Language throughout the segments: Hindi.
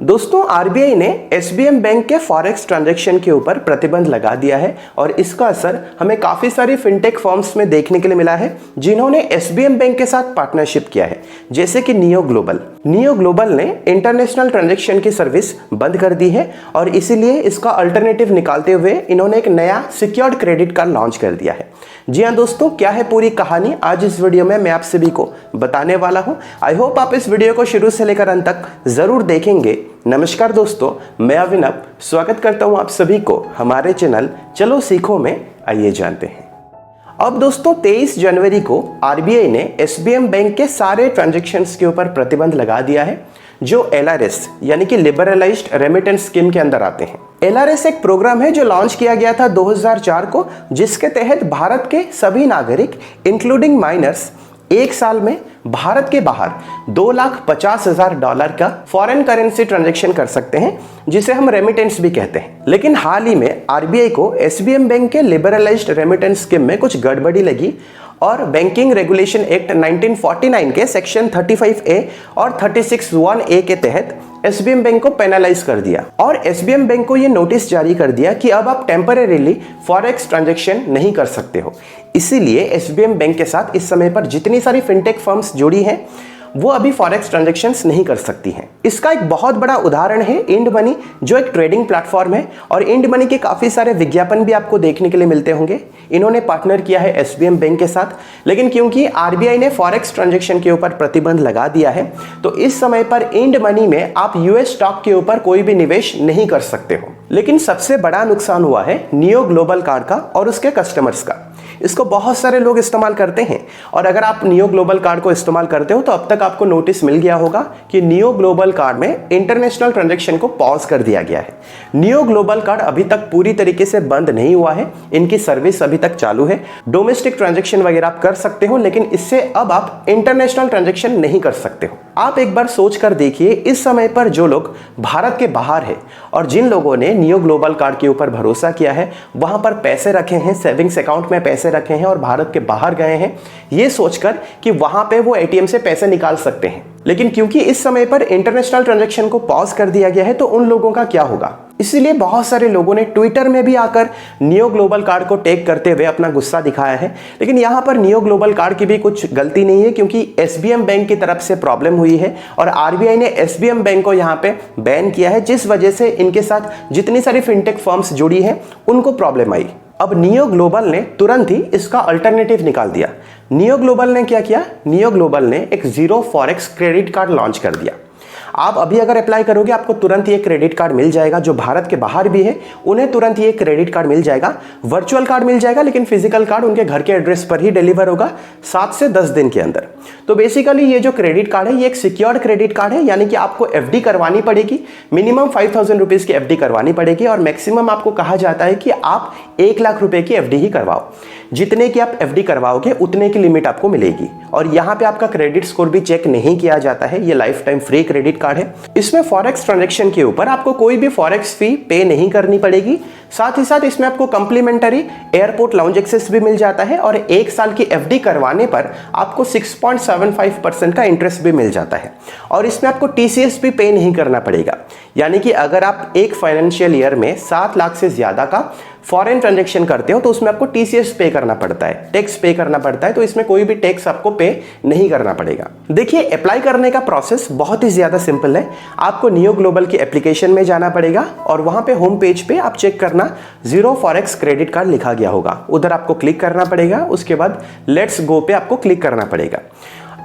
दोस्तों आरबीआई ने एसबीएम बैंक के फॉरेक्स ट्रांजैक्शन के ऊपर प्रतिबंध लगा दिया है और इसका असर हमें काफी सारी फिनटेक फर्म्स में देखने के लिए मिला है जिन्होंने एसबीएम बैंक के साथ पार्टनरशिप किया है, जैसे कि नियो ग्लोबल ने इंटरनेशनल ट्रांजैक्शन की सर्विस बंद कर दी है और इसीलिए इसका अल्टरनेटिव निकालते हुए इन्होंने एक नया सिक्योर्ड क्रेडिट कार्ड लॉन्च कर दिया है। जी हाँ दोस्तों, क्या है पूरी कहानी आज इस वीडियो में मैं आप सभी को बताने वाला हूं। आई होप आप इस वीडियो को शुरू से लेकर अंत तक जरूर देखेंगे। नमस्कार दोस्तों, मैं अविनव स्वागत करता हूं आप सभी को हमारे चैनल चलो सीखो में। आइए जानते हैं। अब दोस्तों 23 जनवरी को आरबीआई ने एसबीएम बैंक के सारे ट्रांजैक्शंस के ऊपर प्रतिबंध लगा दिया है जो एलआरएस यानी कि लिबरलाइज्ड रेमिटेंस स्कीम के अंदर आते हैं। एलआरएस एक प्रोग्राम है जो लॉन्च किया गया था 2004 को, जिसके तहत भारत के सभी नागरिक इंक्लूडिंग माइनर्स एक साल में भारत के बाहर $2,50,000 का फॉरेन करेंसी ट्रांजैक्शन कर सकते हैं, जिसे हम रेमिटेंस भी कहते हैं। लेकिन हाल ही में आरबीआई को एसबीएम बैंक के लिबरलाइज्ड रेमिटेंस स्कीम में कुछ गड़बड़ी लगी और बैंकिंग रेगुलेशन एक्ट 1949 के सेक्शन 35A और 36(1)A के तहत एसबीएम बैंक को पेनलाइज कर दिया और एसबीएम बैंक को यह नोटिस जारी कर दिया कि अब आप टेम्परेरीली फॉरेक्स ट्रांजैक्शन नहीं कर सकते हो। इसीलिए एसबीएम बैंक के साथ इस समय पर जितनी सारी फिनटेक फर्म्स जुड़ी हैं वो अभी फॉरेक्स ट्रांजैक्शंस नहीं कर सकती हैं। इसका एक बहुत बड़ा उदाहरण है इंड मनी, जो एक ट्रेडिंग प्लेटफॉर्म है और इंड मनी के काफी सारे विज्ञापन भी आपको देखने के लिए मिलते होंगे। इन्होंने पार्टनर किया है एसबीएम बैंक के साथ, लेकिन क्योंकि आरबीआई ने फॉरेक्स ट्रांजैक्शन के ऊपर प्रतिबंध लगा दिया है तो इस समय पर इंड मनी में आप यूएस स्टॉक के ऊपर कोई भी निवेश नहीं कर सकते हो। लेकिन सबसे बड़ा नुकसान हुआ है नियो ग्लोबल कार्ड का और उसके कस्टमर्स का। इसको बहुत सारे लोग इस्तेमाल करते हैं और अगर आप नियो ग्लोबल कार्ड को इस्तेमाल करते हो तो अब तक आपको नोटिस मिल गया होगा कि नियो ग्लोबल कार्ड में इंटरनेशनल ट्रांजैक्शन को पॉज कर दिया गया है। नियो ग्लोबल कार्ड अभी तक पूरी तरीके से बंद नहीं हुआ है, इनकी सर्विस अभी तक चालू है। डोमेस्टिक ट्रांजैक्शन वगैरह आप कर सकते हो, लेकिन इससे अब आप इंटरनेशनल ट्रांजैक्शन नहीं कर सकते हो। आप एक बार सोच कर देखिए, इस समय पर जो लोग भारत के बाहर है और जिन लोगों ने नियो ग्लोबल कार्ड के ऊपर भरोसा किया है, वहां पर पैसे रखे हैं, सेविंग्स अकाउंट में पैसे रखे हैं और भारत के बाहर गए हैं ये सोचकर कि वहां पे वो एटीएम से पैसे निकाल सकते हैं, लेकिन क्योंकि इस समय पर इंटरनेशनल ट्रांजैक्शन को पॉज कर दिया गया है तो उन लोगों का क्या होगा। इसीलिए बहुत सारे लोगों ने ट्विटर में भी आकर नियो ग्लोबल कार्ड को टैग करते हुए अपना गुस्सा दिखाया है। लेकिन यहाँ पर नियो ग्लोबल कार्ड की भी कुछ गलती नहीं है, क्योंकि एसबीएम बैंक की तरफ से प्रॉब्लम हुई है और आरबीआई ने एसबीएम बैंक को यहाँ पे बैन किया है, जिस वजह से इनके साथ जितनी सारी फिनटेक फर्म्स जुड़ी हैं उनको प्रॉब्लम आई। अब नियो ग्लोबल ने तुरंत ही इसका अल्टरनेटिव निकाल दिया। नियो ग्लोबल ने क्या किया, नियो ग्लोबल ने एक zero forex credit card launch कर दिया। आप अभी अगर अप्लाई करोगे आपको तुरंत ये क्रेडिट कार्ड मिल जाएगा। जो भारत के बाहर भी है उन्हें तुरंत ये क्रेडिट कार्ड मिल जाएगा। वर्चुअल कार्ड मिल जाएगा, लेकिन फिजिकल कार्ड उनके घर के एड्रेस पर ही डिलीवर होगा 7 से 10 दिन के अंदर। तो बेसिकली ये जो क्रेडिट कार्ड है ये एक सिक्योर्ड क्रेडिट कार्ड है, यानी कि आपको एफडी करवानी पड़ेगी। मिनिमम 5,000 रुपीज की एफडी करवानी पड़ेगी और मैक्सिमम आपको कहा जाता है कि आप 1 लाख रुपए की एफडी ही करवाओ। जितने की आप एफडी करवाओगे उतने की लिमिट आपको मिलेगी और यहाँ पे आपका क्रेडिट स्कोर भी चेक नहीं किया जाता है। ये life time free credit card है। इसमें फॉरेक्स ट्रांजैक्शन के ऊपर आपको कोई भी फॉरेक्स फी पे नहीं करनी पड़ेगी। साथ ही साथ इसमें आपको कम्प्लीमेंटरी एयरपोर्ट लाउंज एक्सेस भी मिल जाता है और 1 साल की एफडी करवाने पर आपको 6.75% का इंटरेस्ट भी मिल जाता है और इसमें आपको टीसीएस भी पे नहीं करना पड़ेगा। यानी कि अगर आप एक फाइनेंशियल ईयर में 7 लाख से ज्यादा का फॉरेन ट्रांजैक्शन करते हो तो उसमें आपको टीसीएस पे करना पड़ता है, टैक्स पे करना पड़ता है। तो इसमें कोई भी टैक्स आपको पे नहीं करना पड़ेगा। देखिए, अप्लाई करने का प्रोसेस बहुत ही ज्यादा सिंपल है। आपको नियो ग्लोबल की एप्लीकेशन में जाना पड़ेगा और वहां पे होम पेज पे आप चेक करना जीरो फॉरेक्स क्रेडिट कार्ड लिखा गया होगा, उधर आपको क्लिक करना पड़ेगा। उसके बाद लेट्स गो पे आपको क्लिक करना पड़ेगा।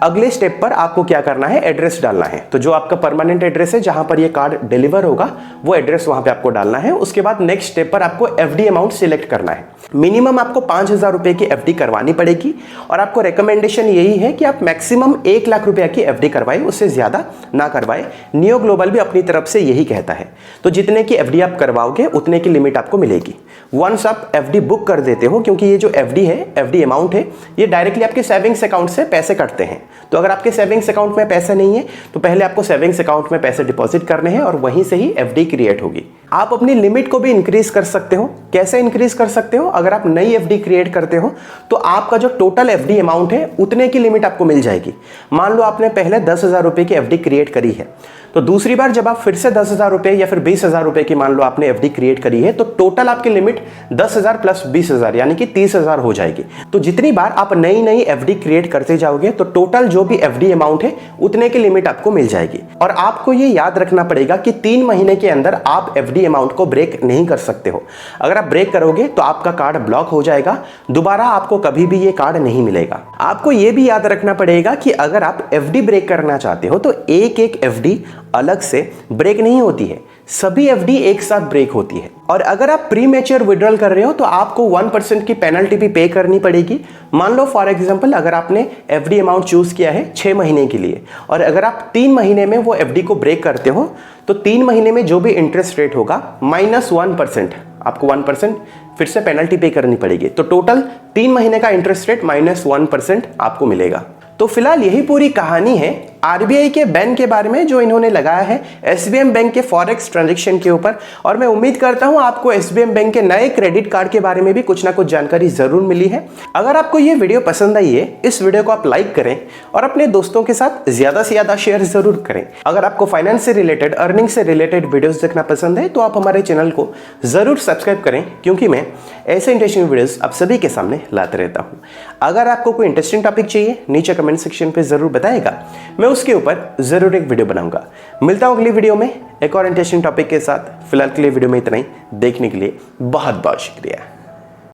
अगले स्टेप पर आपको क्या करना है, एड्रेस डालना है। तो जो आपका परमानेंट एड्रेस है जहां पर ये कार्ड डिलीवर होगा वो एड्रेस वहां पे आपको डालना है। उसके बाद नेक्स्ट स्टेप पर आपको एफडी अमाउंट सिलेक्ट करना है। मिनिमम आपको 5,000 रुपए की एफडी करवानी पड़ेगी और आपको रिकमेंडेशन यही है कि आप मैक्सिमम 1 लाख रुपए की एफडी करवाएं, उससे ज्यादा ना करवाएं। नियो ग्लोबल भी अपनी तरफ से यही कहता है। तो जितने की एफडी आप करवाओगे उतने की लिमिट आपको मिलेगी। वंस आप एफडी बुक कर देते हो, क्योंकि ये जो एफडी है, एफडी अमाउंट है, ये डायरेक्टली आपके सेविंग्स अकाउंट से पैसे कटते हैं। तो अगर आपके सेविंग्स अकाउंट में पैसे नहीं है तो पहले आपको सेविंग्स अकाउंट में पैसे डिपॉजिट करने हैं और वहीं से ही एफडी क्रिएट होगी। आप अपनी लिमिट को भी इंक्रीज कर सकते हो। कैसे इंक्रीज कर सकते हो? अगर आप नई एफडी क्रिएट करते हो तो आपका जो टोटल एफडी अमाउंट है उतने की लिमिट आपको मिल जाएगी। मान लो आपने पहले 10,000 रुपए की एफडी क्रिएट करी है, तो दूसरी बार जब आप फिर से 10,000 रुपए या फिर 20,000 रुपए की मान लो आपने एफडी क्रिएट करी है, तो टोटल आपकी लिमिट 10,000 प्लस 20,000 यानी कि 30,000 हो जाएगी। तो जितनी बार आप नई नई एफडी क्रिएट करते जाओगे तो टोटल जो भी एफडी अमाउंट है उतने की लिमिट आपको मिल जाएगी। और आपको ये याद रखना पड़ेगा कि 3 महीने के अंदर आप एफडी अमाउंट को ब्रेक नहीं कर सकते हो। अगर आप ब्रेक करोगे तो आपका कार्ड ब्लॉक हो जाएगा, दोबारा आपको कभी भी ये कार्ड नहीं मिलेगा। आपको ये भी याद रखना पड़ेगा कि अगर आप एफडी ब्रेक करना चाहते हो तो एक एक एफडी अलग से ब्रेक नहीं होती है, सभी एफडी एक साथ ब्रेक होती है। और अगर आप प्री मैच्योर विड्रॉल कर रहे हो तो आपको 1% की पेनल्टी भी पे करनी पड़ेगी। मान लो फॉर एग्जांपल अगर आपने एफडी अमाउंट चूज किया है 6 महीने के लिए और अगर आप 3 महीने में वो एफडी को ब्रेक करते हो तो 3 महीने में जो भी इंटरेस्ट रेट होगा -1%, आपको 1% फिर से पेनल्टी पे करनी पड़ेगी। तो टोटल 3 महीने का इंटरेस्ट रेट -1% आपको मिलेगा। तो फिलहाल यही पूरी कहानी है आरबीआई के बैन के बारे में जो इन्होंने लगाया है एसबीएम बैंक के फॉरेक्स ट्रांजैक्शन के ऊपर। और मैं उम्मीद करता हूं आपको एसबीएम बैंक के नए क्रेडिट कार्ड के बारे में भी कुछ ना कुछ जानकारी जरूर मिली है। अगर आपको ये वीडियो पसंद आई है, इस वीडियो को आप लाइक करें और अपने दोस्तों के साथ ज्यादा से ज्यादा शेयर जरूर करें। अगर आपको फाइनेंस से रिलेटेड, अर्निंग से रिलेटेड वीडियोस देखना पसंद है तो आप हमारे चैनल को जरूर सब्सक्राइब करें, क्योंकि मैं ऐसे इंटरेस्टिंग वीडियोस आप सभी के सामने लाते रहता हूं। अगर आपको कोई इंटरेस्टिंग टॉपिक चाहिए नीचे कमेंट सेक्शन पे जरूर बताएगा, मैं उसके ऊपर जरूर एक वीडियो बनाऊंगा। मिलता हूं अगली वीडियो में एक और इंटरेस्टिंग टॉपिक के साथ। फिलहाल के लिए वीडियो में इतना ही। देखने के लिए बहुत बहुत शुक्रिया।